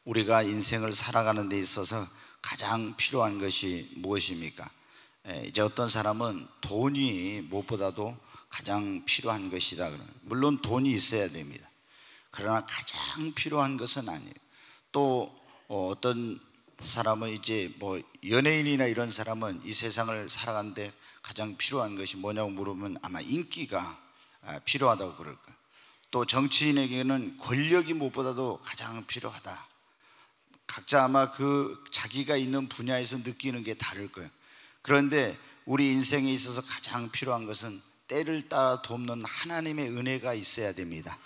우리가 인생을 살아가는 데 있어서 가장 필요한 것이 무엇입니까? 이제 어떤 사람은 돈이 무엇보다도 가장 필요한 것이다. 물론 돈이 있어야 됩니다. 그러나 가장 필요한 것은 아니에요. 또 어떤 사람은 이제 뭐 연예인이나 이런 사람은 이 세상을 살아가는데 가장 필요한 것이 뭐냐고 물으면 아마 인기가 필요하다고 그럴 거예요. 또 정치인에게는 권력이 무엇보다도 가장 필요하다. 각자 아마 그 자기가 있는 분야에서 느끼는 게 다를 거예요. 그런데 우리 인생에 있어서 가장 필요한 것은 때를 따라 돕는 하나님의 은혜가 있어야 됩니다.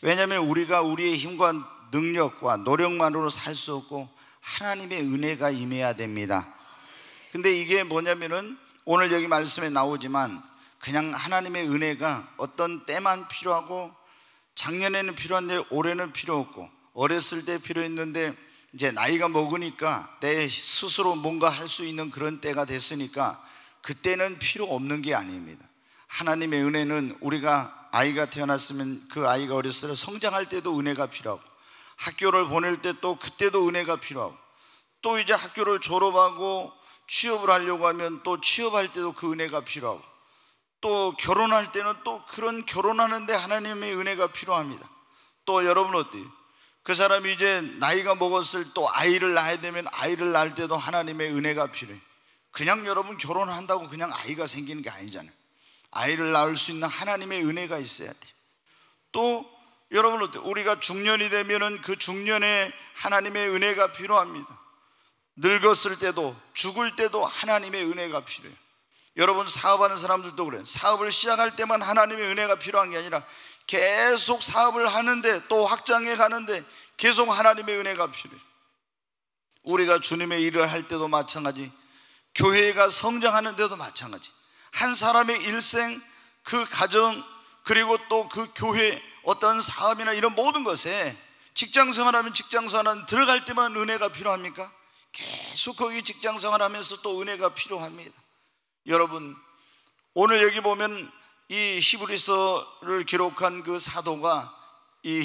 왜냐하면 우리가 우리의 힘과 능력과 노력만으로 살 수 없고 하나님의 은혜가 임해야 됩니다. 근데 이게 뭐냐면은 오늘 여기 말씀에 나오지만 그냥 하나님의 은혜가 어떤 때만 필요하고 작년에는 필요한데 올해는 필요 없고 어렸을 때 필요했는데 이제 나이가 먹으니까 내 스스로 뭔가 할 수 있는 그런 때가 됐으니까 그때는 필요 없는 게 아닙니다. 하나님의 은혜는 우리가 아이가 태어났으면 그 아이가 어렸을 때 성장할 때도 은혜가 필요하고 학교를 보낼 때 또 그때도 은혜가 필요하고 또 이제 학교를 졸업하고 취업을 하려고 하면 또 취업할 때도 그 은혜가 필요하고 또 결혼할 때는 또 그런 결혼하는데 하나님의 은혜가 필요합니다. 또 여러분 어때요? 그 사람이 이제 나이가 먹었을 또 아이를 낳아야 되면 아이를 낳을 때도 하나님의 은혜가 필요해요. 그냥 여러분 결혼한다고 그냥 아이가 생기는 게 아니잖아요. 아이를 낳을 수 있는 하나님의 은혜가 있어야 돼요. 또 여러분 어때요? 우리가 중년이 되면은 그 중년에 하나님의 은혜가 필요합니다. 늙었을 때도 죽을 때도 하나님의 은혜가 필요해요. 여러분 사업하는 사람들도 그래요. 사업을 시작할 때만 하나님의 은혜가 필요한 게 아니라 계속 사업을 하는데 또 확장해 가는데 계속 하나님의 은혜가 필요해요. 우리가 주님의 일을 할 때도 마찬가지, 교회가 성장하는 데도 마찬가지. 한 사람의 일생, 그 가정, 그리고 또 그 교회 어떤 사업이나 이런 모든 것에 직장생활하면 직장생활하면 들어갈 때만 은혜가 필요합니까? 계속 거기 직장생활하면서 또 은혜가 필요합니다. 여러분 오늘 여기 보면 이 히브리서를 기록한 그 사도가 이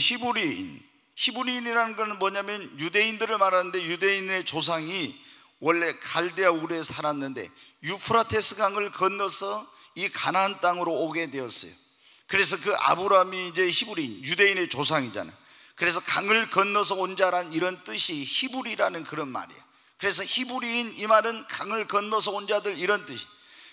히브리인이라는 건 뭐냐면 유대인들을 말하는데 유대인의 조상이 원래 갈대아 우르에 살았는데 유프라테스 강을 건너서 이 가나안 땅으로 오게 되었어요. 그래서 그 아브라함이 이제 히브리인, 유대인의 조상이잖아요. 그래서 강을 건너서 온 자란 이런 뜻이 히브리라는 그런 말이에요. 그래서 히브리인 이 말은 강을 건너서 온 자들 이런 뜻이.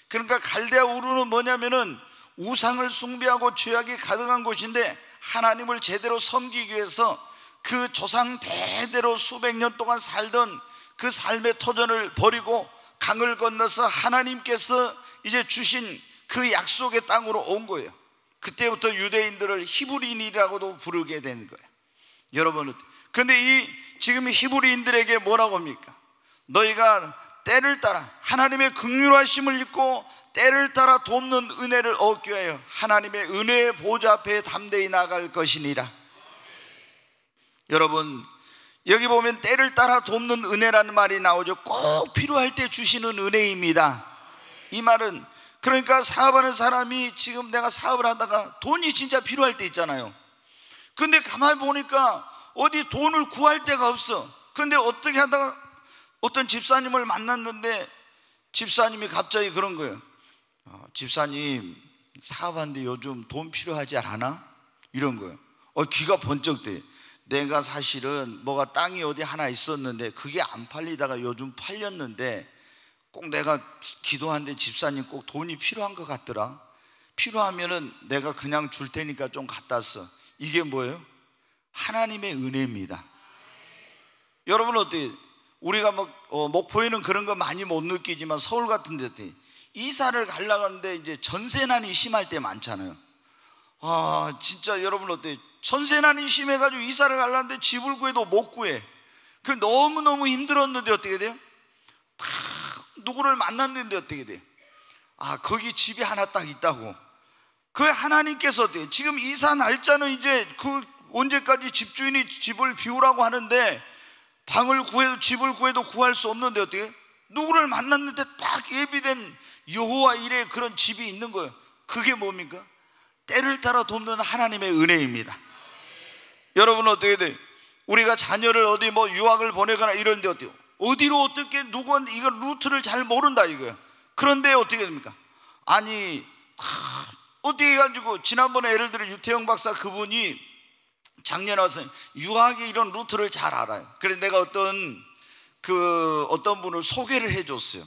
그러니까 갈대아 우르는 뭐냐면은 우상을 숭배하고 죄악이 가득한 곳인데 하나님을 제대로 섬기기 위해서 그 조상 대대로 수백 년 동안 살던 그 삶의 터전을 버리고 강을 건너서 하나님께서 이제 주신 그 약속의 땅으로 온 거예요. 그때부터 유대인들을 히브리인이라고도 부르게 된 거예요. 여러분, 근데 이 지금 히브리인들에게 뭐라고 합니까? 너희가 때를 따라 하나님의 긍휼하심을 입고 때를 따라 돕는 은혜를 얻기 위하여 하나님의 은혜의 보좌 앞에 담대히 나갈 것이니라. 여러분 여기 보면 때를 따라 돕는 은혜라는 말이 나오죠. 꼭 필요할 때 주시는 은혜입니다. 이 말은 그러니까 사업하는 사람이 지금 내가 사업을 하다가 돈이 진짜 필요할 때 있잖아요. 근데 가만히 보니까 어디 돈을 구할 데가 없어. 근데 어떻게 하다가 어떤 집사님을 만났는데 집사님이 갑자기 그런 거예요. 집사님 사업하는데 요즘 돈 필요하지 않아? 이런 거예요. 귀가 번쩍 돼. 내가 사실은 뭐가 땅이 어디 하나 있었는데 그게 안 팔리다가 요즘 팔렸는데 꼭 내가 기도하는데 집사님 꼭 돈이 필요한 것 같더라. 필요하면은 내가 그냥 줄 테니까 좀 갖다 써. 이게 뭐예요? 하나님의 은혜입니다. 여러분 어때요? 우리가 목포에는 그런 거 많이 못 느끼지만 서울 같은 데 이사를 가려고 하는데 이제 전세난이 심할 때 많잖아요. 진짜 여러분 어때요? 전세난이 심해가지고 이사를 가려는데 집을 구해도 못 구해. 그 너무너무 힘들었는데 어떻게 돼요? 다 누구를 만났는데 어떻게 돼요? 거기 집이 하나 딱 있다고. 그 하나님께서 어때요? 지금 이사 날짜는 이제 그 언제까지 집주인이 집을 비우라고 하는데 방을 구해도 집을 구해도 구할 수 없는데 어떻게? 누구를 만났는데 딱 예비된 여호와 일의 그런 집이 있는 거예요. 그게 뭡니까? 때를 따라 돕는 하나님의 은혜입니다. 여러분 어떻게 돼요? 우리가 자녀를 어디 뭐 유학을 보내거나 이런데 어디로 어떻게 누군 이거 루트를 잘 모른다 이거예요. 그런데 어떻게 됩니까? 아니 어떻게 해가지고 지난번에 예를 들어 유태영 박사 그분이 작년에 와서 유학의 이런 루트를 잘 알아요. 그래서 내가 어떤 분을 소개를 해줬어요.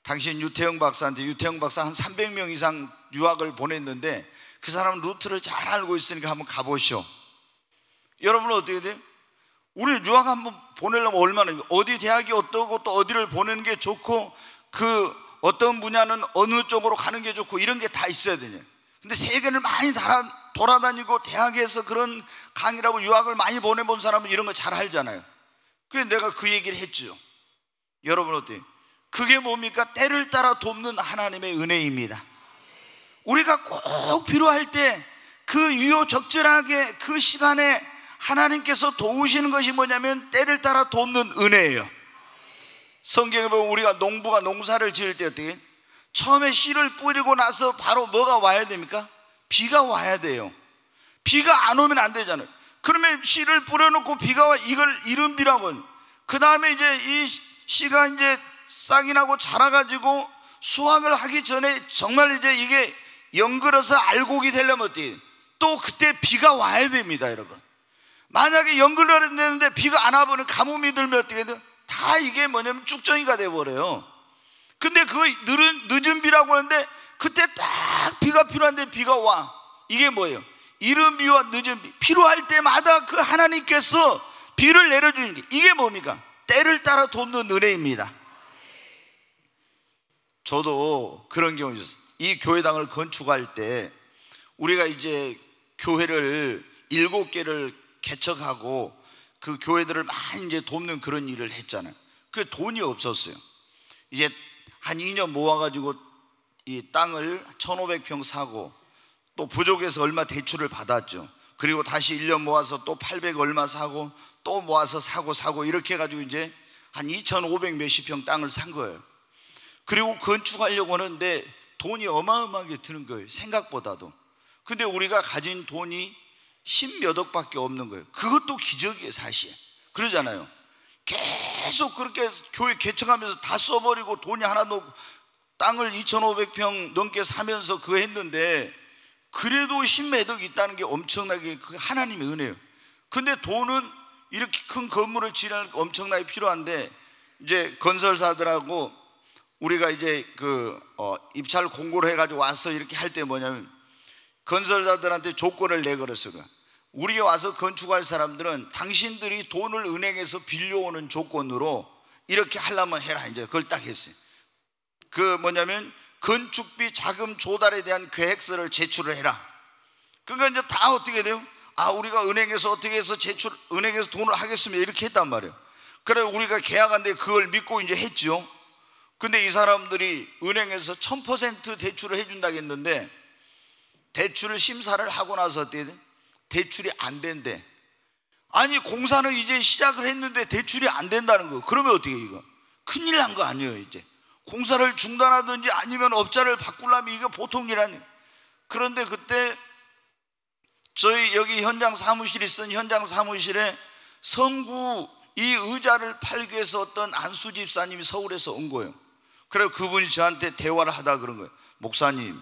당신 유태영 박사한테, 유태영 박사 한 300명 이상 유학을 보냈는데 그 사람은 루트를 잘 알고 있으니까 한번 가보시오. 여러분은 어떻게 돼요? 우리 유학 한번 보내려면 얼마나, 어디 대학이 어떠고 또 어디를 보내는 게 좋고 그 어떤 분야는 어느 쪽으로 가는 게 좋고 이런 게 다 있어야 되냐. 근데 세계를 많이 돌아다니고 대학에서 그런 강의라고 유학을 많이 보내본 사람은 이런 거 잘 알잖아요. 그래서 내가 그 얘기를 했죠. 여러분 어때요? 그게 뭡니까? 때를 따라 돕는 하나님의 은혜입니다. 우리가 꼭 필요할 때 그 유효적절하게 그 시간에 하나님께서 도우시는 것이 뭐냐면 때를 따라 돕는 은혜예요. 성경에 보면 우리가 농부가 농사를 지을 때 어떻게? 처음에 씨를 뿌리고 나서 바로 뭐가 와야 됩니까? 비가 와야 돼요. 비가 안 오면 안 되잖아요. 그러면 씨를 뿌려놓고 비가 와, 이걸 이른비라고. 그 다음에 이제 이 씨가 이제 싹이 나고 자라가지고 수확을 하기 전에 정말 이제 이게 연글어서 알곡이 되려면 어떻게? 또 그때 비가 와야 됩니다, 여러분. 만약에 연글어야 되는데 비가 안 와버리면 가뭄이 들면 어떻게 돼요? 다 이게 뭐냐면 쭉정이가 돼버려요. 근데 그 늦은 비라고 하는데 그때 딱 비가 필요한데 비가 와. 이게 뭐예요? 이른 비와 늦은 비, 필요할 때마다 그 하나님께서 비를 내려주는 게, 이게 뭡니까? 때를 따라 돕는 은혜입니다. 저도 그런 경우 있었어요. 이 교회당을 건축할 때 우리가 이제 교회를 7개를 개척하고 그 교회들을 많이 이제 돕는 그런 일을 했잖아요. 그 돈이 없었어요. 이제 한 2년 모아가지고 이 땅을 1,500평 사고 또 부족해서 얼마 대출을 받았죠. 그리고 다시 1년 모아서 또 800 얼마 사고 또 모아서 사고 이렇게 해가지고 이제 한 2,500 몇십 평 땅을 산 거예요. 그리고 건축하려고 하는데 돈이 어마어마하게 드는 거예요, 생각보다도. 근데 우리가 가진 돈이 10몇 억밖에 없는 거예요. 그것도 기적이에요, 사실. 그러잖아요. 계속 그렇게 교회 개척하면서 다 써버리고 돈이 하나도 없고 땅을 2,500평 넘게 사면서 그거 했는데 그래도 10몇 억이 있다는 게 엄청나게 그 하나님의 은혜예요. 근데 돈은 이렇게 큰 건물을 지으려면 엄청나게 필요한데 이제 건설사들하고 우리가 이제 입찰 공고를 해가지고 와서 이렇게 할 때 뭐냐면 건설사들한테 조건을 내걸었어요. 우리가 와서 건축할 사람들은 당신들이 돈을 은행에서 빌려오는 조건으로 이렇게 하려면 해라. 이제 그걸 딱 했어요. 그 뭐냐면 건축비 자금 조달에 대한 계획서를 제출을 해라. 그러니까 이제 다 어떻게 돼요? 아, 우리가 은행에서 어떻게 해서 은행에서 돈을 하겠습니다. 이렇게 했단 말이에요. 그래 우리가 계약한데 그걸 믿고 이제 했죠. 근데 이 사람들이 은행에서 1000% 대출을 해준다고 했는데 대출을 심사를 하고 나서 어떻게 돼? 대출이 안 된대. 아니 공사는 이제 시작을 했는데 대출이 안 된다는 거. 그러면 어떻게 이거? 큰일 난 거 아니에요. 이제 공사를 중단하든지 아니면 업자를 바꾸려면 이거 보통 일 아니에요. 그런데 그때 저희 여기 현장 사무실이 있던 현장 사무실에 성구 이 의자를 팔기 위해서 어떤 안수 집사님이 서울에서 온 거예요. 그래서 그분이 저한테 대화를 하다 그런 거예요. 목사님,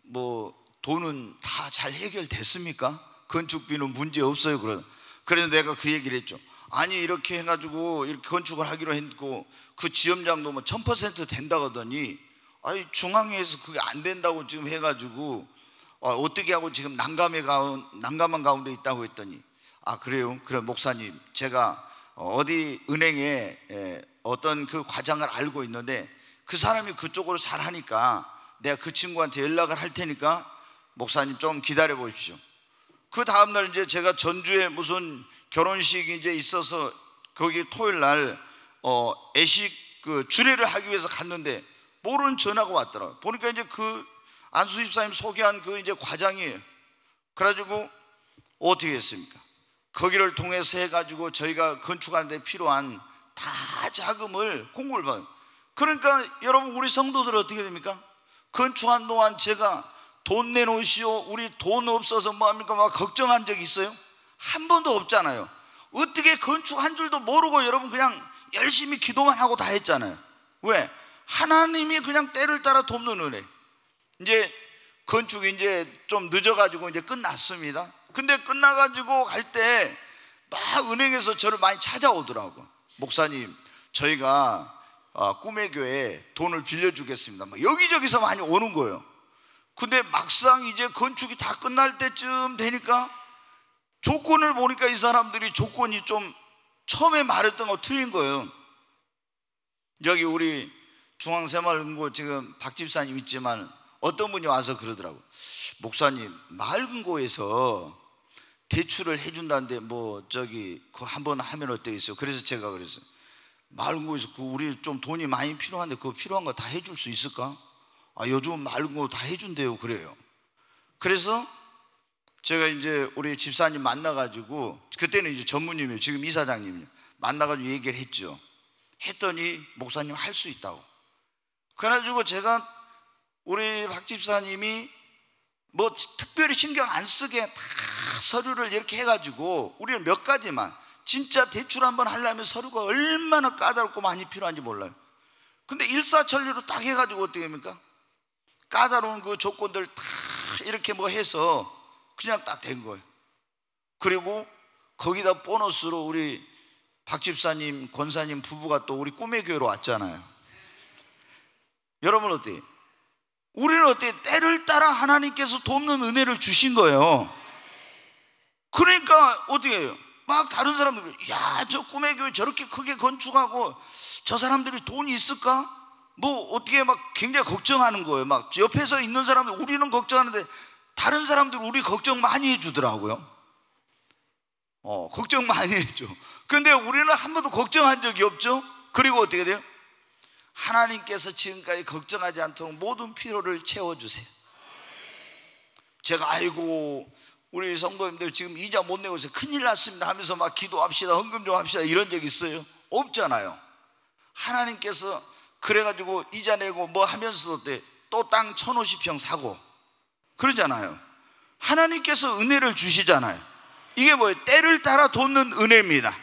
뭐 돈은 다 잘 해결됐습니까? 건축비는 문제 없어요. 그래서 내가 그 얘기를 했죠. 아니 이렇게 해가지고 이렇게 건축을 하기로 했고 그 지점장도 뭐 1000% 된다고 하더니 아니 중앙에서 그게 안 된다고 지금 해가지고 어떻게 하고 지금 난감한 가운데 있다고 했더니 아 그래요? 그래 목사님 제가 어디 은행에 어떤 그 과장을 알고 있는데 그 사람이 그쪽으로 잘 하니까 내가 그 친구한테 연락을 할 테니까 목사님 좀 기다려 보십시오. 그 다음날 이제 제가 전주에 무슨 결혼식이 이제 있어서 거기 토요일 날 애식 그 주례를 하기 위해서 갔는데 모르는 전화가 왔더라고요. 보니까 이제 그 안수 집사님 소개한 그 이제 과장이에요. 그래가지고 어떻게 했습니까? 거기를 통해서 해가지고 저희가 건축하는 데 필요한 다 자금을 공고를 받아요. 그러니까 여러분 우리 성도들은 어떻게 됩니까? 건축한 동안 제가 돈 내놓으시오 우리 돈 없어서 뭐합니까 막 걱정한 적이 있어요? 한 번도 없잖아요. 어떻게 건축 한 줄도 모르고 여러분 그냥 열심히 기도만 하고 다 했잖아요. 왜? 하나님이 그냥 때를 따라 돕는 은혜. 이제 건축이 이제 좀 늦어가지고 이제 끝났습니다. 근데 끝나가지고 갈 때 막 은행에서 저를 많이 찾아오더라고. 목사님, 저희가 꿈의 교회에 돈을 빌려주겠습니다. 막 여기저기서 많이 오는 거예요. 근데 막상 이제 건축이 다 끝날 때쯤 되니까 조건을 보니까 이 사람들이 조건이 좀 처음에 말했던 거 틀린 거예요. 여기 우리 중앙새마을금고 지금 박 집사님 있지만 어떤 분이 와서 그러더라고. 목사님, 마을금고에서 대출을 해준다는데 뭐 저기 그거 한번 하면 어떠겠어요? 그래서 제가 그랬어요. 마을금고에서 우리 좀 돈이 많이 필요한데 그거 필요한 거 다 해줄 수 있을까? 요즘 마을금고 다 해준대요. 그래요. 그래서 제가 이제 우리 집사님 만나가지고, 그때는 이제 전무님이에요. 지금 이사장님이요. 만나가지고 얘기를 했죠. 했더니 목사님 할 수 있다고. 그래가지고 제가 우리 박 집사님이 뭐 특별히 신경 안 쓰게 다 서류를 이렇게 해가지고, 우리는 몇 가지만, 진짜 대출 한번 하려면 서류가 얼마나 까다롭고 많이 필요한지 몰라요. 근데 일사천리로 딱 해가지고 어떻게 합니까? 까다로운 그 조건들 다 이렇게 뭐 해서 그냥 딱 된 거예요. 그리고 거기다 보너스로 우리 박 집사님, 권사님 부부가 또 우리 꿈의 교회로 왔잖아요. 여러분 어때요? 우리는 어때요? 때를 따라 하나님께서 돕는 은혜를 주신 거예요. 그러니까 어떻게 해요? 막 다른 사람들, 야, 저 꿈의 교회 저렇게 크게 건축하고 저 사람들이 돈이 있을까? 뭐 어떻게 막 굉장히 걱정하는 거예요. 막 옆에서 있는 사람들, 우리는 걱정하는데 다른 사람들 우리 걱정 많이 해주더라고요. 걱정 많이 해줘. 근데 우리는 한 번도 걱정한 적이 없죠. 그리고 어떻게 돼요? 하나님께서 지금까지 걱정하지 않도록 모든 필요를 채워주세요. 제가 아이고 우리 성도님들 지금 이자 못 내고 있어요, 큰일 났습니다 하면서 막 기도합시다, 헌금 좀 합시다 이런 적 있어요? 없잖아요. 하나님께서 그래가지고 이자 내고 뭐 하면서도 또 땅 1050평 사고 그러잖아요. 하나님께서 은혜를 주시잖아요. 이게 뭐예요? 때를 따라 돕는 은혜입니다.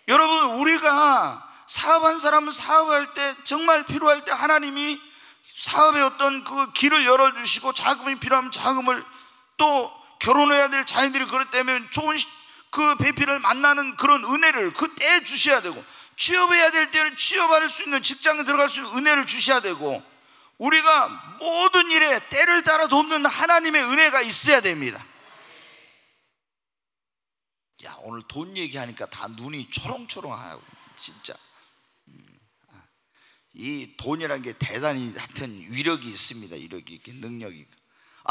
여러분, 우리가 사업한 사람은 사업할 때, 정말 필요할 때 하나님이 사업의 어떤 그 길을 열어주시고, 자금이 필요하면 자금을, 또 결혼해야 될 자녀들이 그럴 때면 좋은 그 배필을 만나는 그런 은혜를 그때 주셔야 되고, 취업해야 될 때는 취업할 수 있는, 직장에 들어갈 수 있는 은혜를 주셔야 되고, 우리가 모든 일에 때를 따라 돕는 하나님의 은혜가 있어야 됩니다. 야, 오늘 돈 얘기하니까 다 눈이 초롱초롱하고 진짜 이 돈이라는 게 대단히 하여튼 위력이 있습니다. 위력이, 능력이.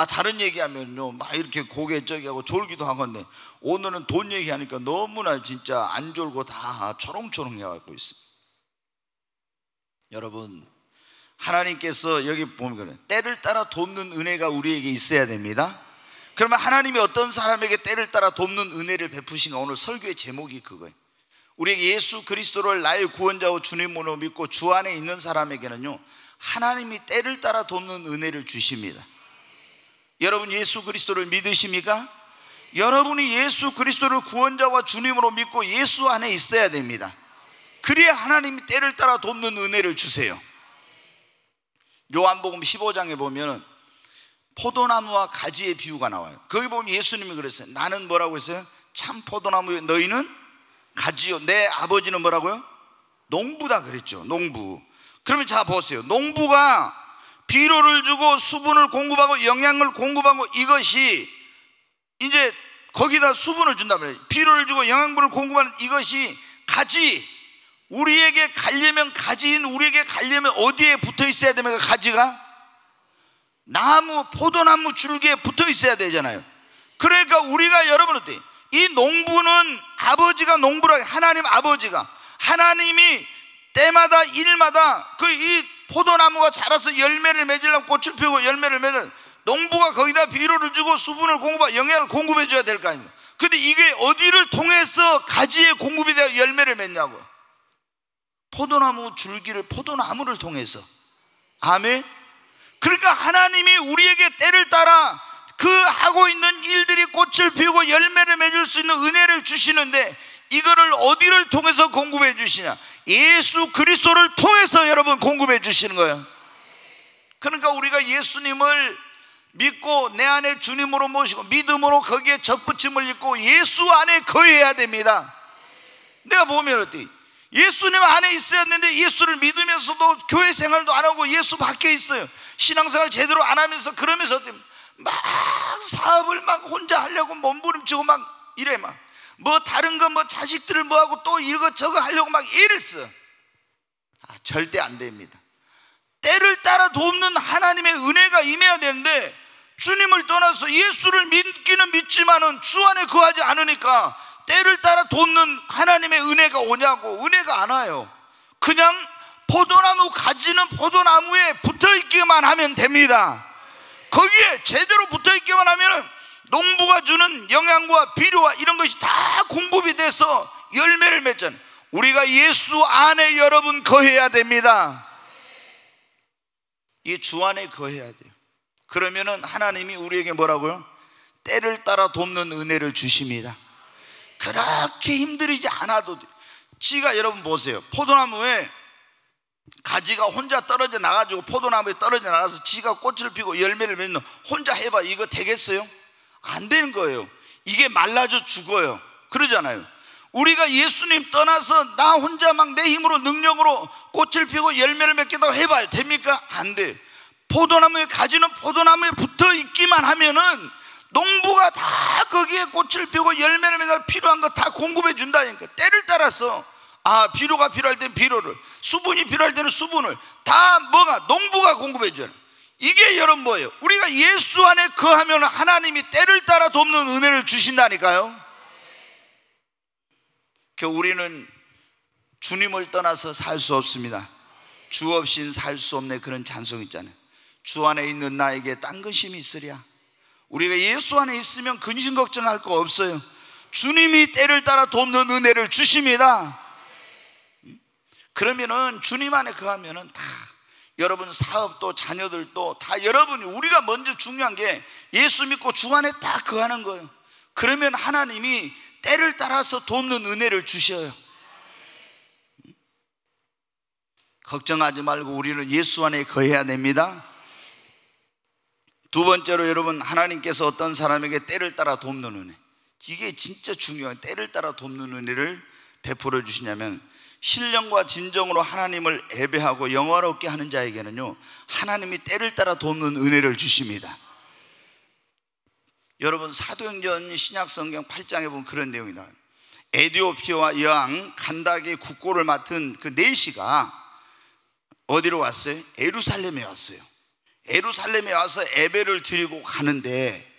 다른 얘기하면요 막 이렇게 고개 저기 하고 졸기도 하건데, 오늘은 돈 얘기하니까 너무나 진짜 안 졸고 다 초롱초롱 해갖고 있습니다. 여러분, 하나님께서 여기 보면 때를 따라 돕는 은혜가 우리에게 있어야 됩니다. 그러면 하나님이 어떤 사람에게 때를 따라 돕는 은혜를 베푸신가? 오늘 설교의 제목이 그거예요. 우리에게 예수 그리스도를 나의 구원자와 주님으로 믿고 주 안에 있는 사람에게는요 하나님이 때를 따라 돕는 은혜를 주십니다. 여러분, 예수 그리스도를 믿으십니까? 여러분이 예수 그리스도를 구원자와 주님으로 믿고 예수 안에 있어야 됩니다. 그래야 하나님이 때를 따라 돕는 은혜를 주세요. 요한복음 15장에 보면 포도나무와 가지의 비유가 나와요. 거기 보면 예수님이 그랬어요. 나는 뭐라고 했어요? 참 포도나무요, 너희는 가지요, 내 아버지는 뭐라고요? 농부다 그랬죠. 농부. 그러면 자 보세요. 농부가 비료를 주고 수분을 공급하고 영양을 공급하고, 이것이 이제 거기다 수분을 준단 말이에요. 비료를 주고 영양분을 공급하는 이것이 가지. 우리에게 가려면, 가지인 우리에게 가려면 어디에 붙어 있어야 됩니까? 가지가 나무, 포도나무 줄기에 붙어 있어야 되잖아요. 그러니까 우리가, 여러분 어때요? 이 농부는, 아버지가 농부라, 하나님 아버지가, 하나님이 때마다 일마다 그 이 포도나무가 자라서 열매를 맺으려면, 꽃을 피우고 열매를 맺으려면 농부가 거기다 비료를 주고 수분을 공급하고 영양을 공급해 줘야 될 거 아닙니까? 근데 이게 어디를 통해서 가지에 공급이 되어 열매를 맺냐고? 포도나무 줄기를, 포도나무를 통해서. 아멘. 그러니까 하나님이 우리에게 때를 따라 그 하고 있는 일들이 꽃을 꽃을 피우고 열매를 맺을 수 있는 은혜를 주시는데, 이거를 어디를 통해서 공급해 주시냐? 예수 그리스도를 통해서 여러분 공급해 주시는 거예요. 그러니까 우리가 예수님을 믿고 내 안에 주님으로 모시고 믿음으로 거기에 접붙임을 입고 예수 안에 거해야 됩니다. 내가 보면 어때? 예수님 안에 있어야 되는데 예수를 믿으면서도 교회 생활도 안 하고 예수 밖에 있어요. 신앙생활 제대로 안 하면서, 그러면서 막 사업을 막 혼자 하려고 몸부림치고 막 이래, 막 뭐 다른 거 뭐 자식들을 뭐 하고 또 이거 저거 하려고 막 애를 써. 절대 안 됩니다. 때를 따라 돕는 하나님의 은혜가 임해야 되는데, 주님을 떠나서 예수를 믿기는 믿지만은 주 안에 거하지 않으니까 때를 따라 돕는 하나님의 은혜가 오냐고. 은혜가 안 와요. 그냥 포도나무 가지는 포도나무에 붙어있기만 하면 됩니다. 거기에 제대로 붙어있기만 하면 농부가 주는 영양과 비료와 이런 것이 다 공급이 돼서 열매를 맺잖아요. 우리가 예수 안에 여러분 거해야 됩니다. 이 주 안에 거해야 돼요. 그러면은 하나님이 우리에게 뭐라고요? 때를 따라 돕는 은혜를 주십니다. 그렇게 힘들이지 않아도 돼요. 지가 여러분 보세요. 포도나무에 가지가 혼자 떨어져 나가지고 포도나무에 떨어져 나가서 지가 꽃을 피고 열매를 맺는, 혼자 해봐 이거 되겠어요? 안 되는 거예요. 이게 말라져 죽어요. 그러잖아요. 우리가 예수님 떠나서 나 혼자 막 내 힘으로 능력으로 꽃을 피고 열매를 맺겠다고 해봐요. 됩니까? 안 돼. 포도나무에 가지는 포도나무에 붙어 있기만 하면은 농부가 다 거기에 꽃을 피우고 열매를 맺어 필요한 거 다 공급해 준다니까. 때를 따라서 비료가 필요할 때는 비료를, 수분이 필요할 때는 수분을 다 농부가 공급해 줘요. 이게 여러분 뭐예요? 우리가 예수 안에 거하면 하나님이 때를 따라 돕는 은혜를 주신다니까요. 우리는 주님을 떠나서 살 수 없습니다. 주 없이는 살 수 없네, 그런 찬송 있잖아요. 주 안에 있는 나에게 딴 근심이 있으랴. 우리가 예수 안에 있으면 근심 걱정할 거 없어요. 주님이 때를 따라 돕는 은혜를 주십니다. 그러면은 주님 안에 거하면은 다 여러분 사업도 자녀들도 다 여러분이, 우리가 먼저 중요한 게 예수 믿고 주 안에 딱 거하는 거예요. 그러면 하나님이 때를 따라서 돕는 은혜를 주셔요. 걱정하지 말고 우리는 예수 안에 거해야 됩니다. 두 번째로 여러분, 하나님께서 어떤 사람에게 때를 따라 돕는 은혜, 이게 진짜 중요해요. 때를 따라 돕는 은혜를 베풀어 주시냐면, 신령과 진정으로 하나님을 예배하고 영화롭게 하는 자에게는요, 하나님이 때를 따라 돕는 은혜를 주십니다. 여러분, 사도행전 신약성경 8장에 보면 그런 내용이 나와요. 에디오피아 여왕 간닥의 국고를 맡은 그 내시가 어디로 왔어요? 예루살렘에 왔어요. 예루살렘에 와서 예배를 드리고 가는데,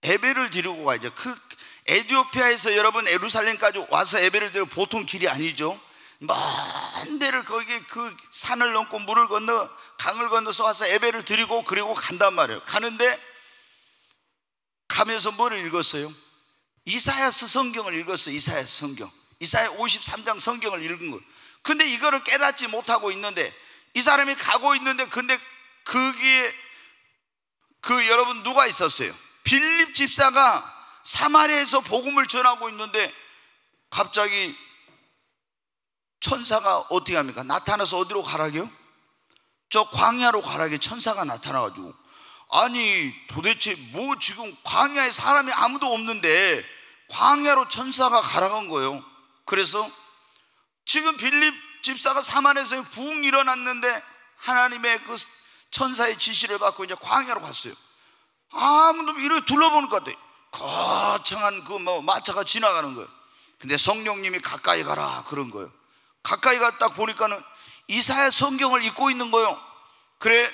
예배를 드리고 가죠. 그 에티오피아에서 여러분 예루살렘까지 와서 예배를 드리고 보통 길이 아니죠. 먼 데를 거기에 그 산을 넘고 물을 건너 강을 건너서 와서 예배를 드리고 그리고 간단 말이에요. 가는데 가면서 뭐를 읽었어요? 이사야서 성경을 읽었어요. 이사야서 성경, 이사야 53장 성경을 읽은 거예요. 근데 이거를 깨닫지 못하고 있는데, 이 사람이 가고 있는데, 근데 거기에 여러분 누가 있었어요? 빌립 집사가 사마리아에서 복음을 전하고 있는데 갑자기 천사가 어떻게 합니까? 나타나서 어디로 가라게요? 저 광야로 가라게 천사가 나타나가지고, 아니 도대체 뭐 지금 광야에 사람이 아무도 없는데 광야로 천사가 가라간 거예요. 그래서 지금 빌립 집사가 사마리아에서 부흥 일어났는데 하나님의 그 천사의 지시를 받고 이제 광야로 갔어요. 아무도 이렇게 둘러보니까 거창한 그 마차가 지나가는 거예요. 근데 성령님이 가까이 가라 그런 거예요. 가까이 가 딱 보니까는 이사야 성경을 읽고 있는 거예요. 그래,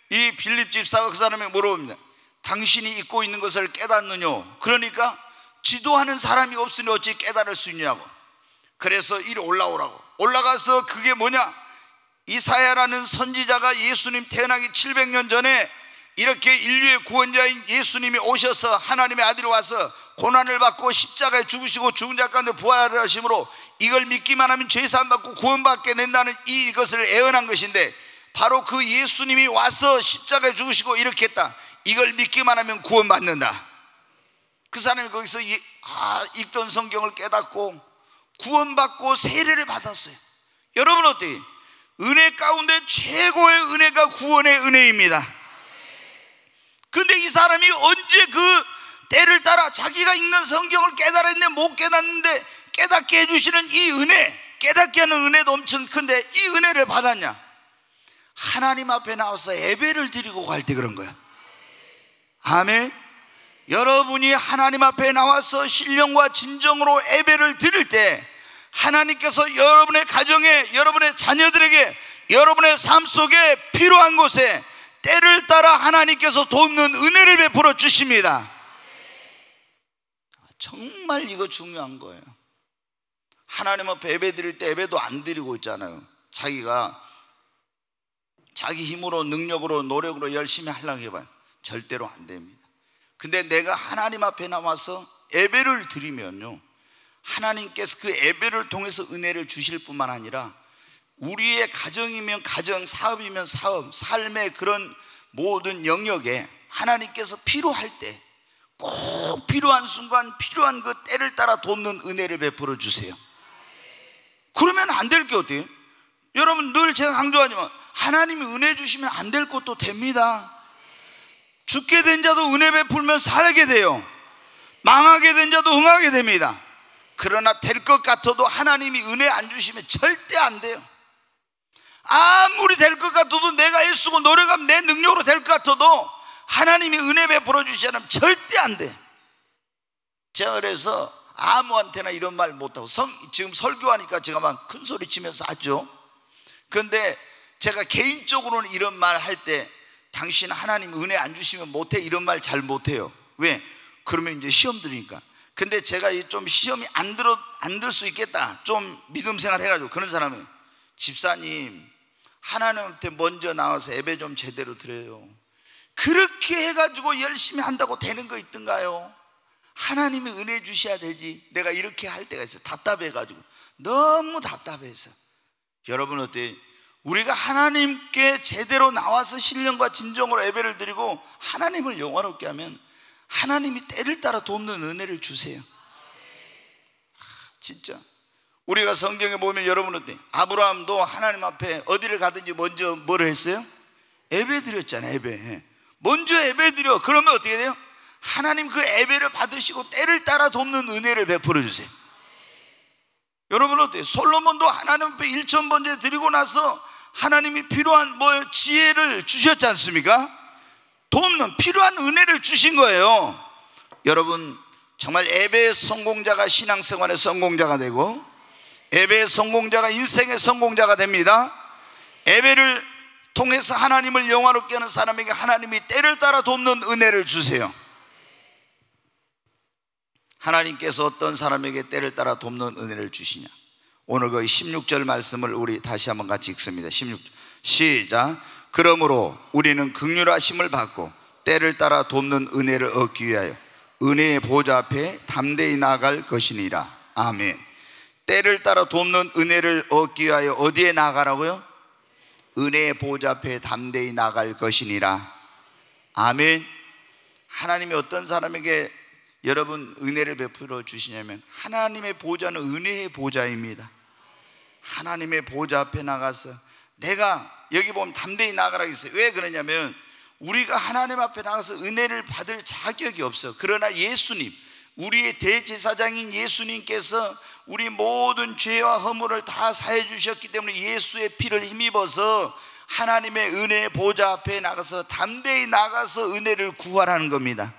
이 빌립 집사가 그 사람에 물어봅니다. 당신이 읽고 있는 것을 깨닫느냐? 그러니까 지도하는 사람이 없으니 어찌 깨달을 수 있냐고. 그래서 이리 올라오라고. 올라가서 그게 뭐냐? 이사야라는 선지자가 예수님 태어나기 700년 전에 이렇게 인류의 구원자인 예수님이 오셔서 하나님의 아들이 와서 고난을 받고 십자가에 죽으시고 죽은 자 가운데 부활하심으로 이걸 믿기만 하면 죄사함 받고 구원받게 된다는 이것을 예언한 것인데, 바로 그 예수님이 와서 십자가에 죽으시고 이렇게 했다. 이걸 믿기만 하면 구원받는다. 그 사람이 거기서 읽던 성경을 깨닫고 구원받고 세례를 받았어요. 여러분 어때요? 은혜 가운데 최고의 은혜가 구원의 은혜입니다. 근데 이 사람이 언제 그 때를 따라 자기가 읽는 성경을 깨달았는데 못 깨닫는데 깨닫게 해주시는 이 은혜, 깨닫게 하는 은혜도 엄청 큰데 이 은혜를 받았냐? 하나님 앞에 나와서 예배를 드리고 갈 때 그런 거야. 아멘. 여러분이 하나님 앞에 나와서 신령과 진정으로 예배를 드릴 때 하나님께서 여러분의 가정에, 여러분의 자녀들에게, 여러분의 삶 속에 필요한 곳에 때를 따라 하나님께서 돕는 은혜를 베풀어 주십니다. 정말 이거 중요한 거예요. 하나님 앞에 예배 드릴 때 예배도 안 드리고 있잖아요. 자기가 자기 힘으로, 능력으로, 노력으로 열심히 하려고 해봐요. 절대로 안 됩니다. 근데 내가 하나님 앞에 나와서 예배를 드리면요, 하나님께서 그 예배를 통해서 은혜를 주실 뿐만 아니라 우리의 가정이면 가정, 사업이면 사업, 삶의 그런 모든 영역에 하나님께서 필요할 때, 꼭 필요한 순간, 필요한 그 때를 따라 돕는 은혜를 베풀어 주세요. 그러면 안 될 게 어때요? 여러분, 늘 제가 강조하지만 하나님이 은혜 주시면 안 될 것도 됩니다. 죽게 된 자도 은혜 베풀면 살게 돼요. 망하게 된 자도 흥하게 됩니다. 그러나 될 것 같아도 하나님이 은혜 안 주시면 절대 안 돼요. 아무리 될 것 같아도, 내가 애쓰고 노력하면 내 능력으로 될 것 같아도 하나님이 은혜 베풀어 주시지 않으면 절대 안 돼. 제가 그래서 아무한테나 이런 말 못하고, 지금 설교하니까 제가 막 큰 소리 치면서 하죠. 그런데 제가 개인적으로는 이런 말 할 때, 당신 하나님 은혜 안 주시면 못해, 이런 말 잘 못해요. 왜? 그러면 이제 시험 들으니까. 근데 제가 좀 시험이 안 들 수 있겠다, 좀 믿음 생활 해가지고, 그런 사람은 집사님 하나님한테 먼저 나와서 예배 좀 제대로 드려요. 그렇게 해가지고 열심히 한다고 되는 거 있던가요? 하나님이 은혜 주셔야 되지. 내가 이렇게 할 때가 있어요. 답답해가지고, 너무 답답해서. 여러분 어때요? 우리가 하나님께 제대로 나와서 신령과 진정으로 예배를 드리고 하나님을 영화롭게 하면 하나님이 때를 따라 돕는 은혜를 주세요. 진짜 우리가 성경에 보면 여러분 어때요? 아브라함도 하나님 앞에 어디를 가든지 먼저 뭐를 했어요? 예배 드렸잖아요. 예배. 먼저 예배 드려. 그러면 어떻게 돼요? 하나님 그 예배를 받으시고 때를 따라 돕는 은혜를 베풀어 주세요. 여러분 어때요? 솔로몬도 하나님 앞에 1,000번째 드리고 나서 하나님이 필요한 지혜를 주셨지 않습니까? 돕는 필요한 은혜를 주신 거예요. 여러분 정말 예배의 성공자가 신앙생활의 성공자가 되고, 예배의 성공자가 인생의 성공자가 됩니다. 예배를 통해서 하나님을 영화롭게 하는 사람에게 하나님이 때를 따라 돕는 은혜를 주세요. 하나님께서 어떤 사람에게 때를 따라 돕는 은혜를 주시냐? 오늘 그 16절 말씀을 우리 다시 한번 같이 읽습니다. 16, 시작. 그러므로 우리는 긍휼하심을 받고 때를 따라 돕는 은혜를 얻기 위하여 은혜의 보좌 앞에 담대히 나아갈 것이니라. 아멘. 때를 따라 돕는 은혜를 얻기 위하여 어디에 나아가라고요? 은혜의 보좌 앞에 담대히 나아갈 것이니라. 아멘. 하나님이 어떤 사람에게 여러분 은혜를 베풀어 주시냐면, 하나님의 보좌는 은혜의 보좌입니다. 하나님의 보좌 앞에 나가서, 내가 여기 보면 담대히 나가라고 했어요. 왜 그러냐면 우리가 하나님 앞에 나가서 은혜를 받을 자격이 없어. 그러나 예수님, 우리의 대제사장인 예수님께서 우리 모든 죄와 허물을 다 사해 주셨기 때문에 예수의 피를 힘입어서 하나님의 은혜의 보좌 앞에 나가서 담대히 나가서 은혜를 구하라는 겁니다.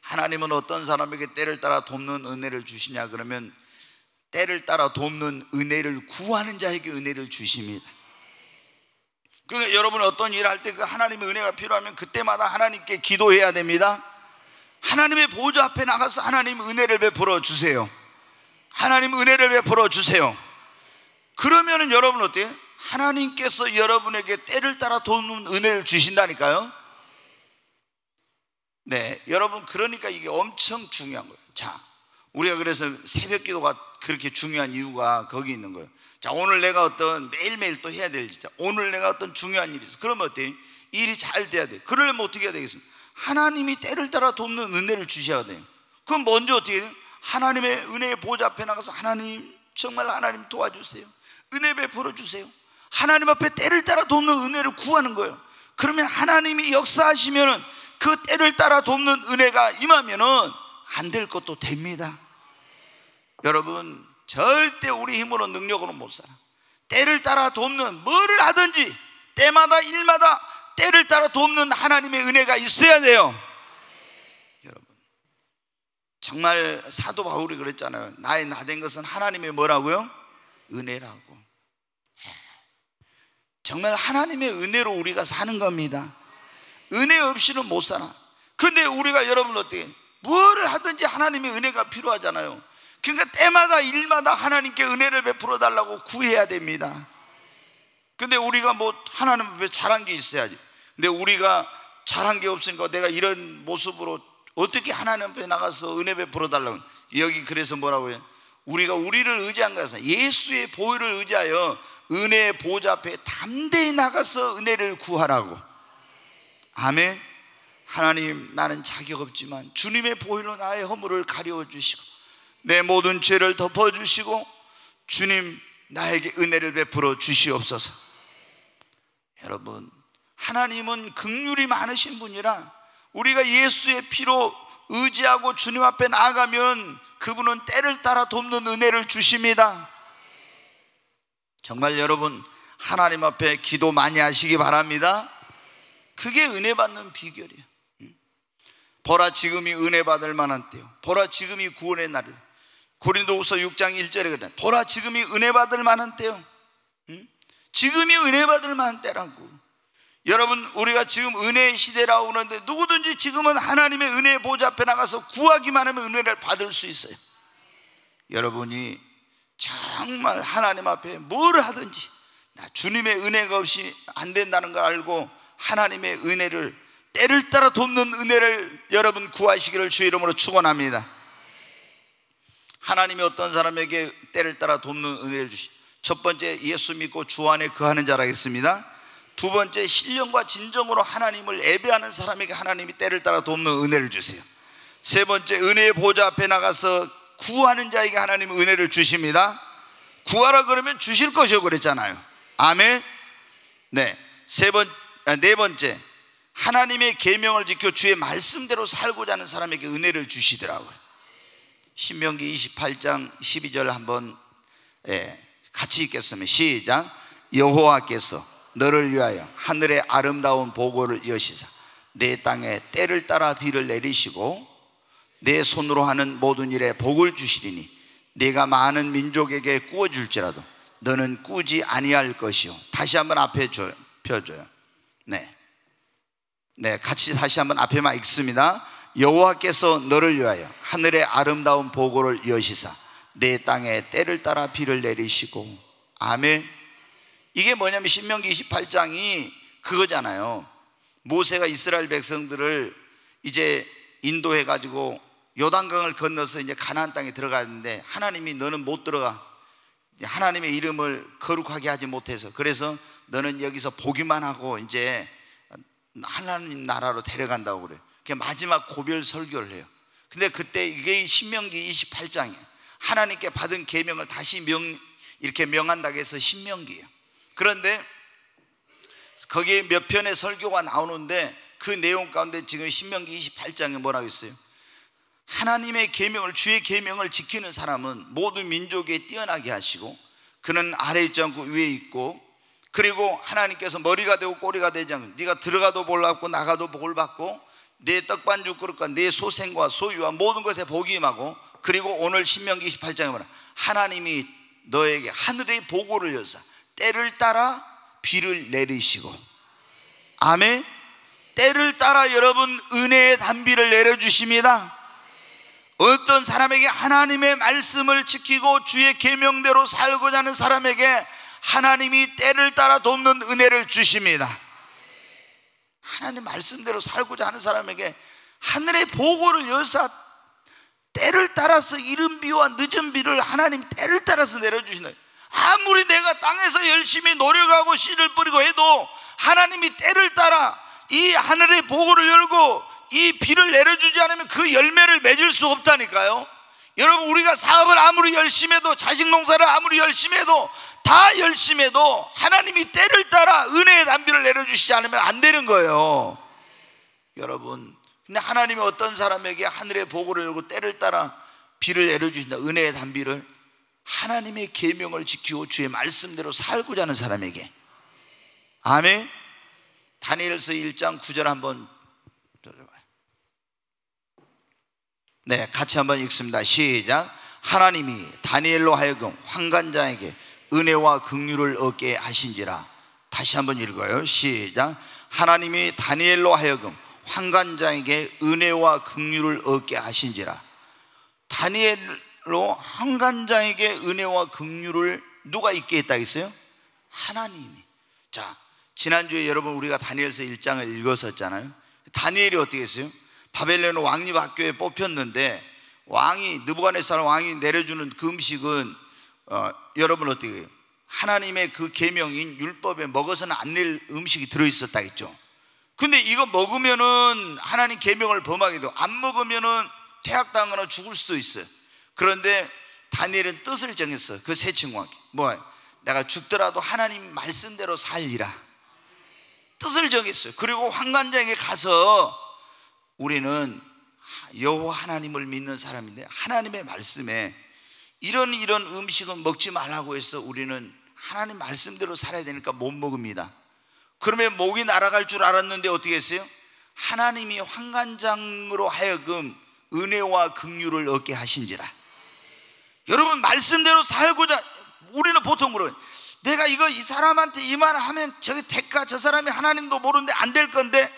하나님은 어떤 사람에게 때를 따라 돕는 은혜를 주시냐 그러면, 때를 따라 돕는 은혜를 구하는 자에게 은혜를 주십니다. 그러니까 여러분 어떤 일을 할 때 그 하나님의 은혜가 필요하면 그때마다 하나님께 기도해야 됩니다. 하나님의 보좌 앞에 나가서 하나님 은혜를 베풀어 주세요. 하나님 은혜를 베풀어 주세요. 그러면은 여러분 어때요? 하나님께서 여러분에게 때를 따라 돕는 은혜를 주신다니까요. 네, 여러분 그러니까 이게 엄청 중요한 거예요. 자, 우리가 그래서 새벽 기도가 그렇게 중요한 이유가 거기 있는 거예요. 자, 오늘 내가 어떤 매일매일 또 해야 될, 오늘 내가 어떤 중요한 일이 있어. 그러면 어때요? 일이 잘 돼야 돼. 그러려면 어떻게 해야 되겠습니까? 하나님이 때를 따라 돕는 은혜를 주셔야 돼요. 그럼 먼저 어떻게 해요? 하나님의 은혜의 보좌 앞에 나가서 하나님, 정말 하나님 도와주세요, 은혜 베풀어 주세요. 하나님 앞에 때를 따라 돕는 은혜를 구하는 거예요. 그러면 하나님이 역사하시면 그 때를 따라 돕는 은혜가 임하면은 안 될 것도 됩니다. 여러분, 절대 우리 힘으로 능력으로 못 살아. 때를 따라 돕는, 뭐를 하든지 때마다 일마다 때를 따라 돕는 하나님의 은혜가 있어야 돼요. 여러분, 정말 사도 바울이 그랬잖아요. 나의 나된 것은 하나님의 뭐라고요? 은혜라고. 정말 하나님의 은혜로 우리가 사는 겁니다. 은혜 없이는 못 살아. 근데 우리가, 여러분 어떻게, 뭐를 하든지 하나님의 은혜가 필요하잖아요. 그러니까 때마다 일마다 하나님께 은혜를 베풀어 달라고 구해야 됩니다. 근데 우리가 뭐 하나님 앞에 잘한 게 있어야지. 근데 우리가 잘한 게 없으니까 내가 이런 모습으로 어떻게 하나님 앞에 나가서 은혜 베풀어 달라고. 여기 그래서 뭐라고 해요? 우리가 우리를 의지한 것은 예수의 보혈을 의지하여 은혜의 보좌 앞에 담대히 나가서 은혜를 구하라고. 아멘. 하나님, 나는 자격 없지만 주님의 보혈로 나의 허물을 가려워 주시고 내 모든 죄를 덮어 주시고 주님, 나에게 은혜를 베풀어 주시옵소서. 여러분, 하나님은 긍휼이 많으신 분이라 우리가 예수의 피로 의지하고 주님 앞에 나아가면 그분은 때를 따라 돕는 은혜를 주십니다. 정말 여러분, 하나님 앞에 기도 많이 하시기 바랍니다. 그게 은혜 받는 비결이에요. 보라, 지금이 은혜 받을 만한 때요. 보라, 지금이 구원의 날을. 고린도후서 6장 1절에 그래. 보라, 지금이 은혜 받을 만한 때요. 지금이 은혜 받을 만한 때라고. 여러분, 우리가 지금 은혜의 시대라고 그러는데 누구든지 지금은 하나님의 은혜의 보좌 앞에 나가서 구하기만 하면 은혜를 받을 수 있어요. 여러분이 정말 하나님 앞에 뭘 하든지 나 주님의 은혜가 없이 안 된다는 걸 알고 하나님의 은혜를, 때를 따라 돕는 은혜를 여러분 구하시기를 주 이름으로 축원합니다. 하나님이 어떤 사람에게 때를 따라 돕는 은혜를 주시. 첫 번째, 예수 믿고 주 안에 거하는 자라겠습니다. 두 번째, 신령과 진정으로 하나님을 예배하는 사람에게 하나님이 때를 따라 돕는 은혜를 주세요. 세 번째, 은혜의 보좌 앞에 나가서 구하는 자에게 하나님은 은혜를 주십니다. 구하라 그러면 주실 것이요 그랬잖아요. 아멘. 네. 네 번째, 하나님의 계명을 지켜 주의 말씀대로 살고자 하는 사람에게 은혜를 주시더라고요. 신명기 28장 12절 한번 같이 읽겠습니다. 시작. 여호와께서 너를 위하여 하늘의 아름다운 보고를 여시사 내 땅에 때를 따라 비를 내리시고 내 손으로 하는 모든 일에 복을 주시리니 네가 많은 민족에게 꾸어줄지라도 너는 꾸지 아니할 것이요. 다시 한번 앞에 펴줘요. 네, 같이 다시 한번 앞에만 읽습니다. 여호와께서 너를 위하여 하늘의 아름다운 보고를 여시사 내 땅에 때를 따라 비를 내리시고. 아멘. 이게 뭐냐면 신명기 28장이 그거잖아요. 모세가 이스라엘 백성들을 이제 인도해 가지고 요단강을 건너서 이제 가나안 땅에 들어가는데 하나님이 너는 못 들어가. 하나님의 이름을 거룩하게 하지 못해서, 그래서 너는 여기서 보기만 하고 이제 하나님 나라로 데려간다고 그래요. 마지막 고별 설교를 해요. 근데 그때 이게 신명기 28장이에요. 하나님께 받은 계명을 다시 이렇게 명한다고 해서 신명기예요. 그런데 거기에 몇 편의 설교가 나오는데 그 내용 가운데 지금 신명기 28장에 뭐라고 했어요? 하나님의 계명을, 주의 계명을 지키는 사람은 모든 민족에 뛰어나게 하시고 그는 아래에 있지 않고 위에 있고, 그리고 하나님께서 머리가 되고 꼬리가 되지 않고 네가 들어가도 볼 받고 나가도 복을 받고 내 떡반죽 그릇과 내 소생과 소유와 모든 것에 복이 임하고, 그리고 오늘 신명기 28장에 뭐라, 하나님이 너에게 하늘의 보고를 여사 때를 따라 비를 내리시고. 아멘. 때를 따라 여러분 은혜의 단비를 내려주십니다. 어떤 사람에게 하나님의 말씀을 지키고 주의 계명대로 살고자 하는 사람에게 하나님이 때를 따라 돕는 은혜를 주십니다. 하나님 말씀대로 살고자 하는 사람에게 하늘의 보고를 여사 때를 따라서 이른 비와 늦은 비를 하나님 때를 따라서 내려주신다. 아무리 내가 땅에서 열심히 노력하고 씨를 뿌리고 해도 하나님이 때를 따라 이 하늘의 보고를 열고 이 비를 내려주지 않으면 그 열매를 맺을 수 없다니까요. 여러분, 우리가 사업을 아무리 열심히 해도, 자식 농사를 아무리 열심히 해도, 다 열심히 해도 하나님이 때를 따라 은혜의 단비를 내려주시지 않으면 안 되는 거예요. 여러분, 근데 하나님이 어떤 사람에게 하늘의 보고를 열고 때를 따라 비를 내려주신다, 은혜의 단비를, 하나님의 계명을 지키고 주의 말씀대로 살고자 하는 사람에게. 아멘. 다니엘서 1장 9절 한번 읽어봐요. 네, 같이 한번 읽습니다. 시작. 하나님이 다니엘로 하여금 환관자에게 은혜와 긍휼을 얻게 하신지라. 다시 한번 읽어요. 시작. 하나님이 다니엘로 하여금 환관자에게 은혜와 긍휼을 얻게 하신지라. 다니엘로 환관자에게 은혜와 긍휼을 누가 있게 했다 했어요? 하나님이. 자, 지난주에 여러분 우리가 다니엘서 1장을 읽었었잖아요. 다니엘이 어떻게 했어요? 바벨론 왕립 학교에 뽑혔는데, 왕이, 느부갓네살 왕이 내려주는 그 음식은 여러분 어떻게 해요? 하나님의 그 계명인 율법에 먹어서는 안 낼 음식이 들어있었다 했죠. 근데 이거 먹으면은 하나님 계명을 범하게 되고, 안 먹으면은 퇴학당하거나 죽을 수도 있어요. 그런데 다니엘은 뜻을 정했어요. 그 세 친구에게. 뭐예요? 내가 죽더라도 하나님 말씀대로 살리라. 뜻을 정했어요. 그리고 환관장에 가서 우리는 여호와 하나님을 믿는 사람인데, 하나님의 말씀에 이런 음식은 먹지 말라고 해서 우리는 하나님 말씀대로 살아야 되니까 못 먹습니다. 그러면 목이 날아갈 줄 알았는데 어떻게 했어요? 하나님이 환관장으로 하여금 은혜와 긍휼을 얻게 하신지라. 여러분, 말씀대로 살고자, 우리는 보통 물어요. 내가 이 사람한테 이 말 하면 저기 대가, 저 사람이 하나님도 모르는데 안 될 건데.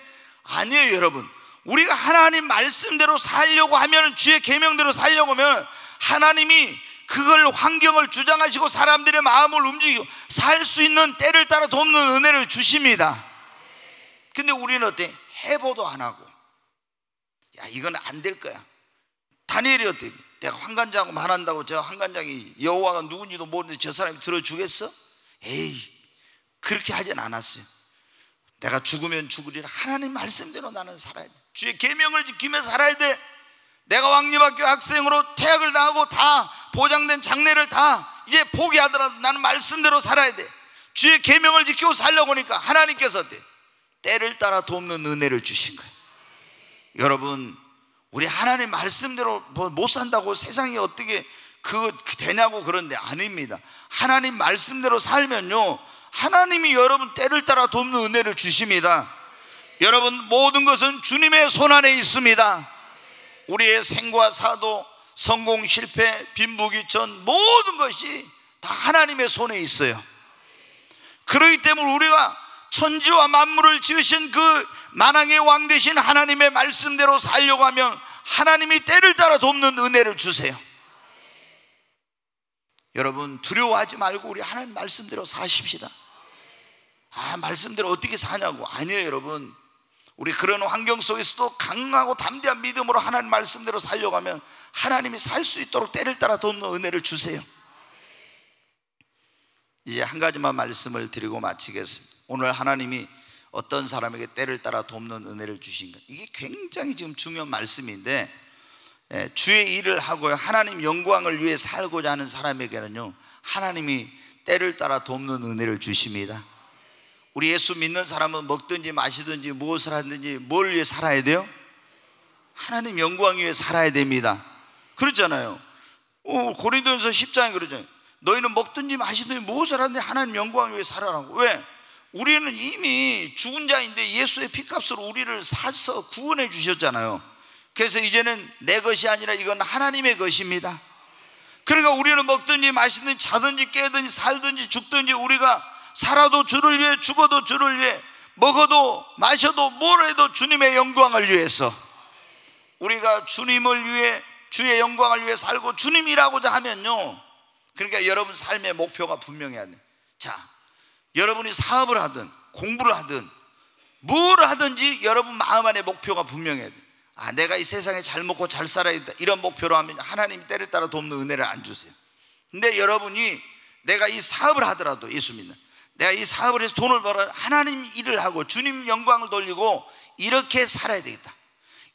아니에요. 여러분, 우리가 하나님 말씀대로 살려고 하면, 주의 계명대로 살려고 하면 하나님이 그걸 환경을 주장하시고 사람들의 마음을 움직이고 살 수 있는 때를 따라 돕는 은혜를 주십니다. 근데 우리는 어때? 해보도 안 하고, 야, 이건 안 될 거야. 다니엘이 어때? 내가 환관장하고 말한다고 저 환관장이 여호와가 누군지도 모르는데 저 사람이 들어주겠어? 에이, 그렇게 하진 않았어요. 내가 죽으면 죽으리라. 하나님 말씀대로 나는 살아야 돼. 주의 계명을 지키며 살아야 돼. 내가 왕립학교 학생으로 퇴학을 당하고 다 보장된 장래를 다 이제 포기하더라도 나는 말씀대로 살아야 돼. 주의 계명을 지키고 살려고 하니까 하나님께서 어때? 때를 따라 돕는 은혜를 주신 거예요. 여러분, 우리 하나님 말씀대로 못 산다고 세상이 어떻게 그거 되냐고 그런데 아닙니다. 하나님 말씀대로 살면요, 하나님이 여러분 때를 따라 돕는 은혜를 주십니다. 여러분, 모든 것은 주님의 손안에 있습니다. 우리의 생과 사도, 성공, 실패, 빈부귀천, 모든 것이 다 하나님의 손에 있어요. 그렇기 때문에 우리가 천지와 만물을 지으신 그 만왕의 왕 되신 하나님의 말씀대로 살려고 하면 하나님이 때를 따라 돕는 은혜를 주세요. 여러분, 두려워하지 말고 우리 하나님 말씀대로 사십시다. 아, 말씀대로 어떻게 사냐고. 아니에요. 여러분, 우리 그런 환경 속에서도 강하고 담대한 믿음으로 하나님 말씀대로 살려고 하면 하나님이 살 수 있도록 때를 따라 돕는 은혜를 주세요. 이제 한 가지만 말씀을 드리고 마치겠습니다. 오늘 하나님이 어떤 사람에게 때를 따라 돕는 은혜를 주신가, 이게 굉장히 지금 중요한 말씀인데, 주의 일을 하고 하나님 영광을 위해 살고자 하는 사람에게는요, 하나님이 때를 따라 돕는 은혜를 주십니다. 우리 예수 믿는 사람은 먹든지 마시든지 무엇을 하든지 뭘 위해 살아야 돼요? 하나님 영광 위해 살아야 됩니다. 그렇잖아요. 고린도전서 10장에 그러잖아요. 너희는 먹든지 마시든지 무엇을 하든지 하나님 영광 위해 살아라고. 왜? 우리는 이미 죽은 자인데 예수의 피값으로 우리를 사서 구원해 주셨잖아요. 그래서 이제는 내 것이 아니라 이건 하나님의 것입니다. 그러니까 우리는 먹든지 마시든지 자든지 깨든지 살든지 죽든지 우리가 살아도 주를 위해 죽어도 주를 위해 먹어도 마셔도 뭘 해도 주님의 영광을 위해서, 우리가 주님을 위해 주의 영광을 위해 살고 주님 일하고자 하면요, 그러니까 여러분 삶의 목표가 분명해야 돼. 자, 여러분이 사업을 하든 공부를 하든 뭘 하든지 여러분 마음 안에 목표가 분명해야 돼. 아, 내가 이 세상에 잘 먹고 잘 살아야겠다, 이런 목표로 하면 하나님이 때를 따라 돕는 은혜를 안 주세요. 근데 여러분이 내가 이 사업을 하더라도, 예수 믿는, 내가 이 사업을 해서 돈을 벌어 하나님 일을 하고 주님 영광을 돌리고 이렇게 살아야 되겠다,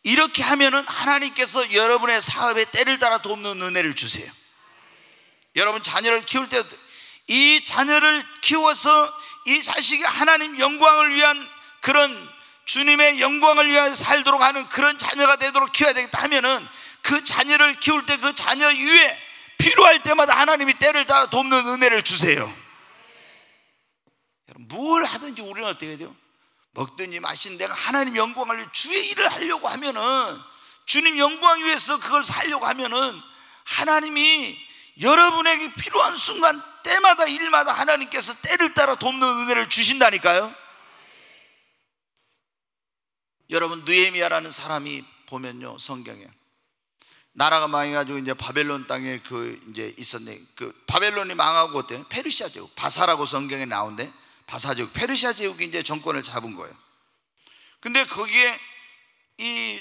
이렇게 하면은 하나님께서 여러분의 사업에 때를 따라 돕는 은혜를 주세요. 여러분 자녀를 키울 때 이 자녀를 키워서 이 자식이 하나님 영광을 위한 그런 주님의 영광을 위하여 살도록 하는 그런 자녀가 되도록 키워야 되겠다 하면은 그 자녀를 키울 때 그 자녀 위에 필요할 때마다 하나님이 때를 따라 돕는 은혜를 주세요. 여러분 뭘 하든지 우리는 어떻게 돼요? 먹든지 마시든 내가 하나님 영광을 위해 주의 일을 하려고 하면은, 주님 영광 위해서 그걸 살려고 하면은 하나님이 여러분에게 필요한 순간 때마다 일마다 하나님께서 때를 따라 돕는 은혜를 주신다니까요. 여러분 느헤미야라는 사람이 보면요, 성경에 나라가 망해가지고 이제 바벨론 땅에 이제 있었네. 바벨론이 망하고 어때요? 페르시아 제국, 바사라고 성경에 나오는데, 바사 제국, 페르시아 제국이 이제 정권을 잡은 거예요. 근데 거기에 이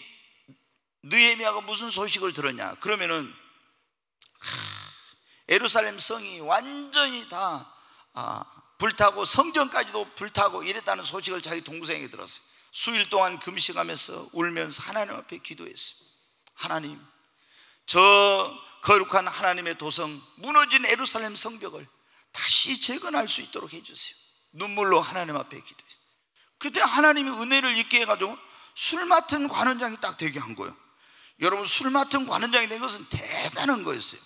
느헤미야가 무슨 소식을 들었냐? 그러면은 예루살렘 성이 완전히 다 불타고 성전까지도 불타고 이랬다는 소식을 자기 동생에게 들었어요. 수일 동안 금식하면서 울면서 하나님 앞에 기도했어요. 하나님, 저 거룩한 하나님의 도성, 무너진 예루살렘 성벽을 다시 재건할 수 있도록 해주세요. 눈물로 하나님 앞에 기도했어요. 그때 하나님이 은혜를 있게 해가지고 술 맡은 관원장이 딱 되게 한 거예요. 여러분 술 맡은 관원장이 된 것은 대단한 거였어요.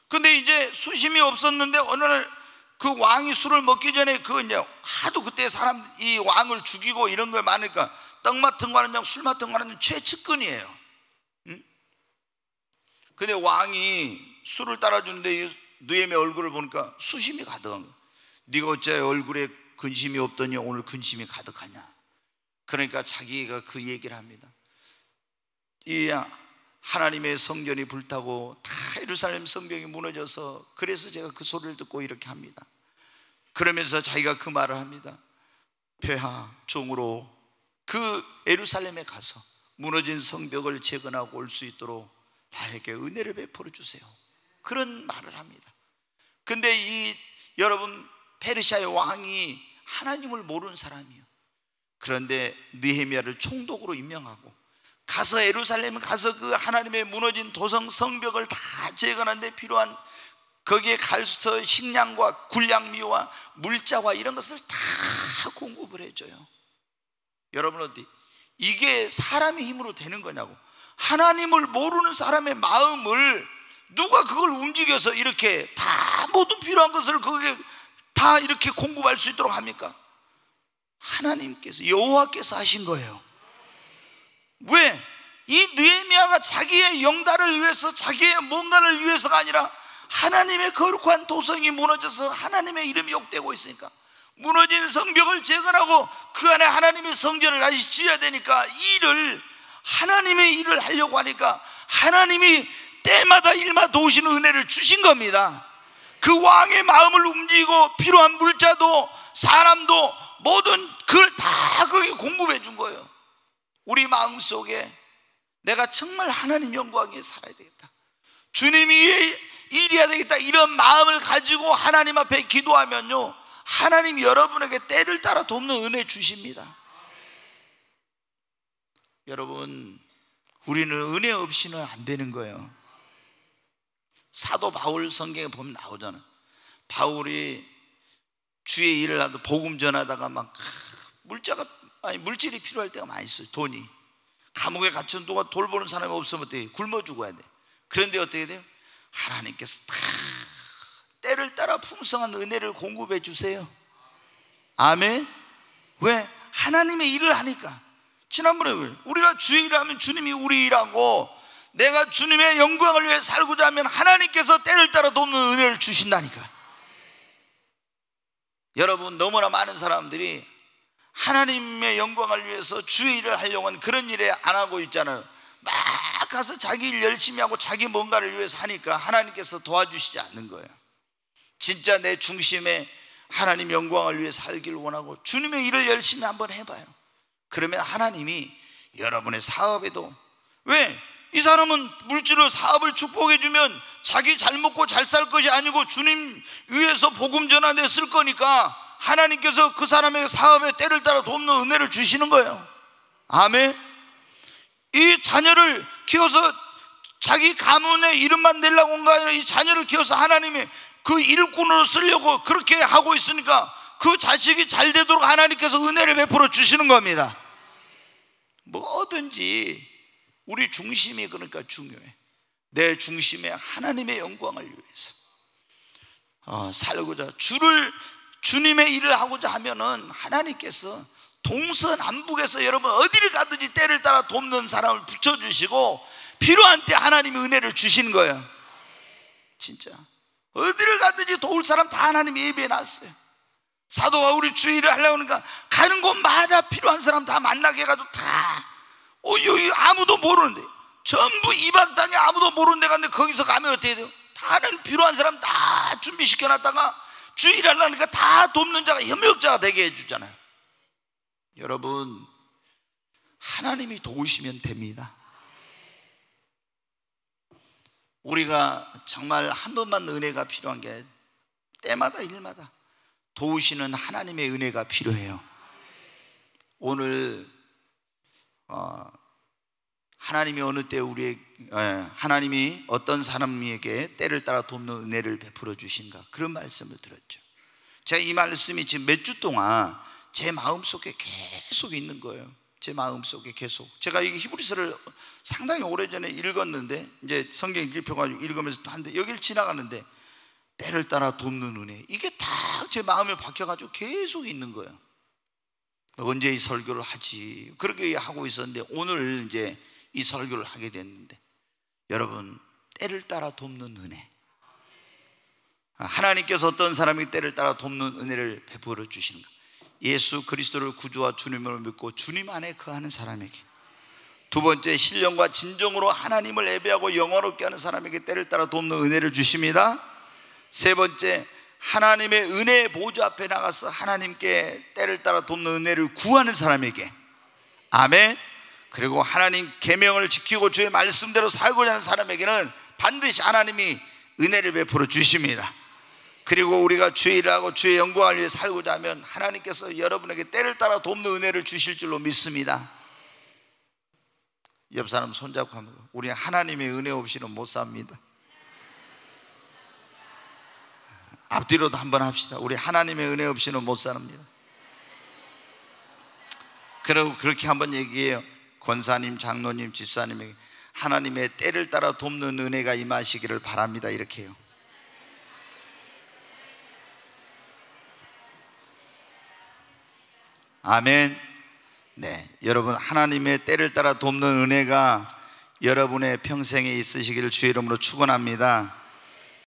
근데 이제 수심이 없었는데 어느 날 그 왕이 술을 먹기 전에 이제 하도 그때 이 왕을 죽이고 이런 걸 많으니까 떡 맡은 관원장, 술 맡은 관원장 최측근이에요. 응? 근데 왕이 술을 따라주는데 느헤미야 얼굴을 보니까 수심이 가득한 거야. 네가 어째 얼굴에 근심이 없더니 오늘 근심이 가득하냐. 그러니까 자기가 그 얘기를 합니다. 이 하나님의 성전이 불타고 다 예루살렘 성벽이 무너져서 그래서 제가 그 소리를 듣고 이렇게 합니다. 그러면서 자기가 그 말을 합니다. 폐하 종으로 그 예루살렘에 가서 무너진 성벽을 재건하고 올 수 있도록 나에게 은혜를 베풀어 주세요. 그런 말을 합니다. 근데 여러분 페르시아의 왕이 하나님을 모르는 사람이에요. 그런데 느헤미야를 총독으로 임명하고 가서 예루살렘에 가서 그 하나님의 무너진 도성 성벽을 다 재건하는 데 필요한 거기에 가서 식량과 군량미와 물자와 이런 것을 다 공급을 해줘요. 여러분 어디 이게 사람의 힘으로 되는 거냐고. 하나님을 모르는 사람의 마음을 누가 그걸 움직여서 이렇게 다 모든 필요한 것을 거기에 다 이렇게 공급할 수 있도록 합니까? 하나님께서, 여호와께서 하신 거예요. 왜? 이 느헤미야가 자기의 영달을 위해서, 자기의 뭔가를 위해서가 아니라 하나님의 거룩한 도성이 무너져서 하나님의 이름이 욕되고 있으니까 무너진 성벽을 재건하고 그 안에 하나님의 성전을 다시 지어야 되니까 하나님의 일을 하려고 하니까 하나님이 때마다 일마다 도우시는 은혜를 주신 겁니다. 그 왕의 마음을 움직이고 필요한 물자도 사람도 모든 그걸 다 거기 공급해 준 거예요. 우리 마음속에 내가 정말 하나님 영광 위에 살아야 되겠다, 주님이 일해야 되겠다, 이런 마음을 가지고 하나님 앞에 기도하면요, 하나님이 여러분에게 때를 따라 돕는 은혜 주십니다. 여러분 우리는 은혜 없이는 안 되는 거예요. 사도 바울 성경에 보면 나오잖아요. 바울이 주의 일을 하다 복음 전하다가 막 물질이 필요할 때가 많이 있어요. 돈이 감옥에 갇힌 동안 돌보는 사람이 없으면 어떻게 굶어 죽어야 돼. 그런데 어떻게 돼요? 하나님께서 다 때를 따라 풍성한 은혜를 공급해 주세요. 아멘. 왜? 하나님의 일을 하니까. 지난번에 우리가 주의 일을 하면 주님이 우리 일하고, 내가 주님의 영광을 위해 살고자 하면 하나님께서 때를 따라 돕는 은혜를 주신다니까. 여러분 너무나 많은 사람들이 하나님의 영광을 위해서 주의 일을 하려고 하는 그런 일에 안 하고 있잖아요. 막 가서 자기 일 열심히 하고 자기 뭔가를 위해서 하니까 하나님께서 도와주시지 않는 거예요. 진짜 내 중심에 하나님 영광을 위해 살기를 원하고 주님의 일을 열심히 한번 해봐요. 그러면 하나님이 여러분의 사업에도, 왜? 이 사람은 물질로 사업을 축복해 주면 자기 잘 먹고 잘 살 것이 아니고 주님 위해서 복음 전하는데 쓸 거니까 하나님께서 그 사람의 사업에 때를 따라 돕는 은혜를 주시는 거예요. 아멘. 이 자녀를 키워서 자기 가문의 이름만 내려고 온 거 아니라 이 자녀를 키워서 하나님이 그 일꾼으로 쓰려고 그렇게 하고 있으니까 그 자식이 잘 되도록 하나님께서 은혜를 베풀어 주시는 겁니다. 뭐든지 우리 중심이 그러니까 중요해. 내 중심에 하나님의 영광을 위해서 살고자 주님의 일을 하고자 하면은 하나님께서 동서남북에서 여러분 어디를 가든지 때를 따라 돕는 사람을 붙여주시고 필요한 때 하나님이 은혜를 주시는 거예요. 진짜 어디를 가든지 도울 사람 다 하나님이 예비해 놨어요. 사도가 우리 주의를 하려고 하니까 가는 곳마다 필요한 사람 다 만나게 해가지고 다 여기 아무도 모르는데 전부 이방 땅에 아무도 모르는 데 갔는데 거기서 가면 어떻게 돼요? 다른 필요한 사람 다 준비시켜놨다가 주의를 하려니까 다 돕는 자가 협력자가 되게 해주잖아요. 여러분 하나님이 도우시면 됩니다. 우리가 정말 한 번만 은혜가 필요한 게 때마다 일마다 도우시는 하나님의 은혜가 필요해요. 오늘 하나님이 어느 때 하나님이 어떤 사람에게 때를 따라 돕는 은혜를 베풀어 주신가 그런 말씀을 들었죠. 제가 이 말씀이 지금 몇 주 동안 제 마음속에 계속 있는 거예요. 제 마음속에 계속. 제가 이게 히브리서를 상당히 오래전에 읽었는데 이제 성경 읽혀가지고 읽으면서 한데 여기를 지나가는데 때를 따라 돕는 은혜, 이게 다 제 마음에 박혀가지고 계속 있는 거예요. 언제 이 설교를 하지 그렇게 하고 있었는데 오늘 이제 이 설교를 하게 됐는데 여러분 때를 따라 돕는 은혜, 하나님께서 어떤 사람이 때를 따라 돕는 은혜를 베풀어 주시는가. 예수 그리스도를 구주와 주님으로 믿고 주님 안에 거하는 사람에게. 두 번째, 신령과 진정으로 하나님을 예배하고 영화롭게 하는 사람에게 때를 따라 돕는 은혜를 주십니다. 세 번째, 하나님의 은혜 보좌 앞에 나가서 하나님께 때를 따라 돕는 은혜를 구하는 사람에게. 아멘. 그리고 하나님 계명을 지키고 주의 말씀대로 살고자 하는 사람에게는 반드시 하나님이 은혜를 베풀어 주십니다. 그리고 우리가 주의 일을 하고 주의 영광을 위해 살고자 하면 하나님께서 여러분에게 때를 따라 돕는 은혜를 주실 줄로 믿습니다. 옆 사람 손잡고 하면 우리는 하나님의 은혜 없이는 못 삽니다. 앞뒤로도 한번 합시다. 우리 하나님의 은혜 없이는 못 삽니다. 그리고 그렇게 한번 얘기해요. 권사님, 장로님, 집사님에게 하나님의 때를 따라 돕는 은혜가 임하시기를 바랍니다. 이렇게 해요. 아멘. 네, 여러분 하나님의 때를 따라 돕는 은혜가 여러분의 평생에 있으시기를 주의 이름으로 축원합니다.